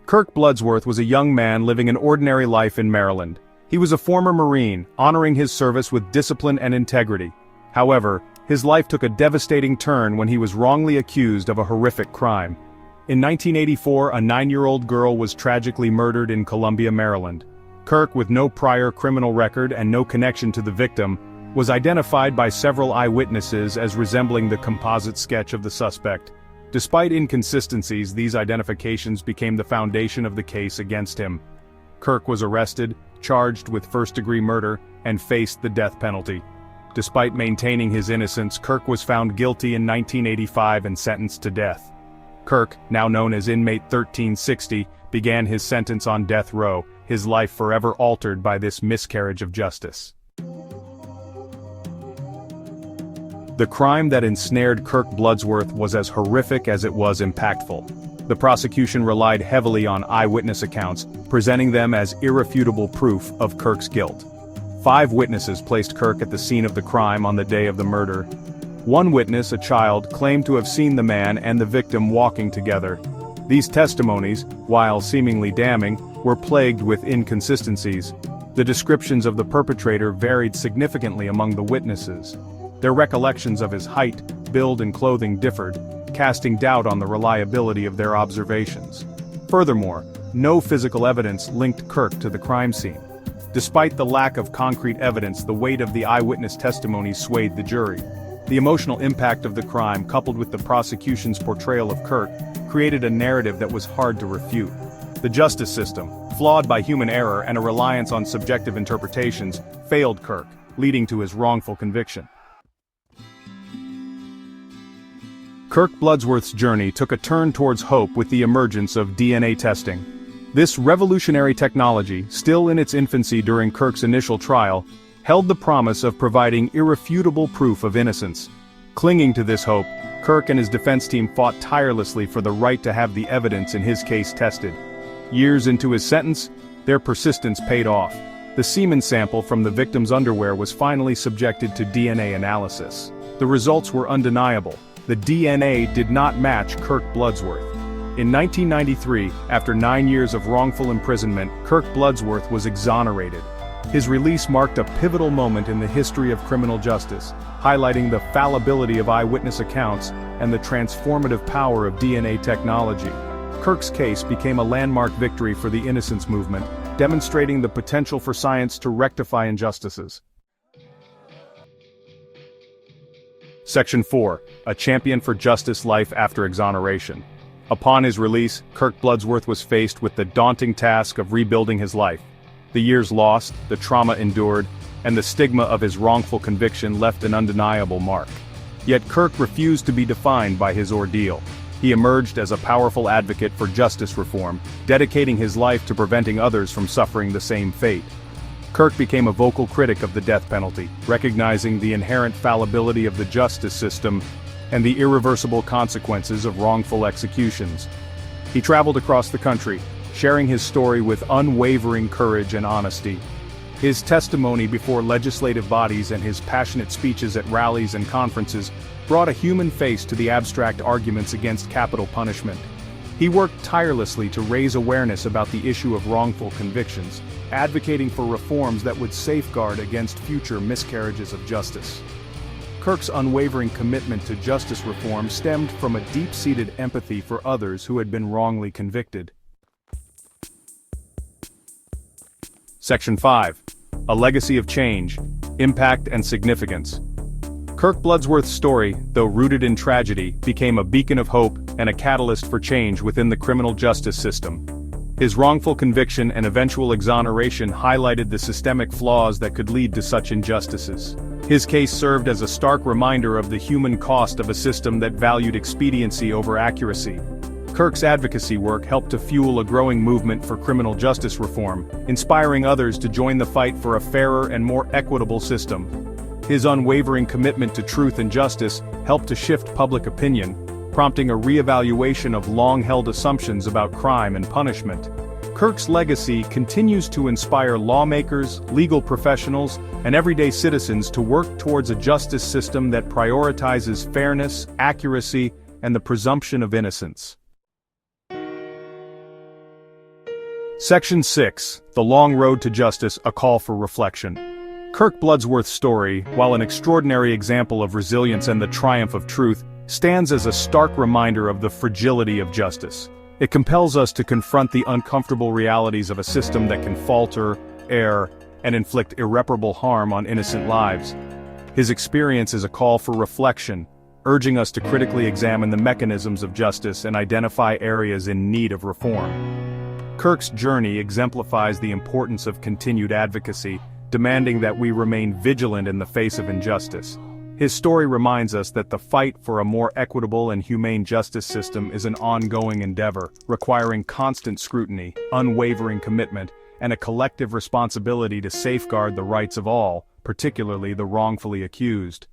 Kirk Bloodsworth was a young man living an ordinary life in Maryland. He was a former Marine, honoring his service with discipline and integrity. However, his life took a devastating turn when he was wrongly accused of a horrific crime. In 1984, a 9-year-old girl was tragically murdered in Columbia, Maryland. Kirk, with no prior criminal record and no connection to the victim, was identified by several eyewitnesses as resembling the composite sketch of the suspect. Despite inconsistencies, these identifications became the foundation of the case against him. Kirk was arrested, charged with first-degree murder, and faced the death penalty. Despite maintaining his innocence, Kirk was found guilty in 1985 and sentenced to death. Kirk, now known as Inmate 1360, began his sentence on death row, his life forever altered by this miscarriage of justice. The crime that ensnared Kirk Bloodsworth was as horrific as it was impactful. The prosecution relied heavily on eyewitness accounts, presenting them as irrefutable proof of Kirk's guilt. 5 witnesses placed Kirk at the scene of the crime on the day of the murder. One witness, a child, claimed to have seen the man and the victim walking together. These testimonies, while seemingly damning, were plagued with inconsistencies. The descriptions of the perpetrator varied significantly among the witnesses. Their recollections of his height, build and clothing differed, casting doubt on the reliability of their observations. Furthermore, no physical evidence linked Kirk to the crime scene. Despite the lack of concrete evidence, the weight of the eyewitness testimonies swayed the jury. The emotional impact of the crime, coupled with the prosecution's portrayal of Kirk, created a narrative that was hard to refute. The justice system, flawed by human error and a reliance on subjective interpretations, failed Kirk, leading to his wrongful conviction. Kirk Bloodsworth's journey took a turn towards hope with the emergence of DNA testing. This revolutionary technology, still in its infancy during Kirk's initial trial, held the promise of providing irrefutable proof of innocence. Clinging to this hope, Kirk and his defense team fought tirelessly for the right to have the evidence in his case tested. Years into his sentence, their persistence paid off. The semen sample from the victim's underwear was finally subjected to DNA analysis. The results were undeniable. The DNA did not match Kirk Bloodsworth. In 1993, after 9 years of wrongful imprisonment, Kirk Bloodsworth was exonerated. His release marked a pivotal moment in the history of criminal justice, highlighting the fallibility of eyewitness accounts and the transformative power of DNA technology. Kirk's case became a landmark victory for the innocence movement, demonstrating the potential for science to rectify injustices. Section 4. A champion for justice life after exoneration. Upon his release, Kirk Bloodsworth was faced with the daunting task of rebuilding his life. The years lost, the trauma endured, and the stigma of his wrongful conviction left an undeniable mark. Yet Kirk refused to be defined by his ordeal. He emerged as a powerful advocate for justice reform, dedicating his life to preventing others from suffering the same fate. Kirk became a vocal critic of the death penalty, recognizing the inherent fallibility of the justice system and the irreversible consequences of wrongful executions. He traveled across the country, sharing his story with unwavering courage and honesty. His testimony before legislative bodies and his passionate speeches at rallies and conferences brought a human face to the abstract arguments against capital punishment. He worked tirelessly to raise awareness about the issue of wrongful convictions, advocating for reforms that would safeguard against future miscarriages of justice. Kirk's unwavering commitment to justice reform stemmed from a deep-seated empathy for others who had been wrongly convicted. Section 5. A legacy of change, impact and significance. Kirk Bloodsworth's story, though rooted in tragedy, became a beacon of hope and a catalyst for change within the criminal justice system. His wrongful conviction and eventual exoneration highlighted the systemic flaws that could lead to such injustices. His case served as a stark reminder of the human cost of a system that valued expediency over accuracy. Kirk's advocacy work helped to fuel a growing movement for criminal justice reform, inspiring others to join the fight for a fairer and more equitable system. His unwavering commitment to truth and justice helped to shift public opinion, prompting a re-evaluation of long-held assumptions about crime and punishment. Kirk's legacy continues to inspire lawmakers, legal professionals, and everyday citizens to work towards a justice system that prioritizes fairness, accuracy, and the presumption of innocence. Section 6. The Long Road to Justice, a Call for Reflection. Kirk Bloodsworth's story, while an extraordinary example of resilience and the triumph of truth, stands as a stark reminder of the fragility of justice. It compels us to confront the uncomfortable realities of a system that can falter, err, and inflict irreparable harm on innocent lives. His experience is a call for reflection, urging us to critically examine the mechanisms of justice and identify areas in need of reform. Kirk's journey exemplifies the importance of continued advocacy, demanding that we remain vigilant in the face of injustice. His story reminds us that the fight for a more equitable and humane justice system is an ongoing endeavor, requiring constant scrutiny, unwavering commitment, and a collective responsibility to safeguard the rights of all, particularly the wrongfully accused.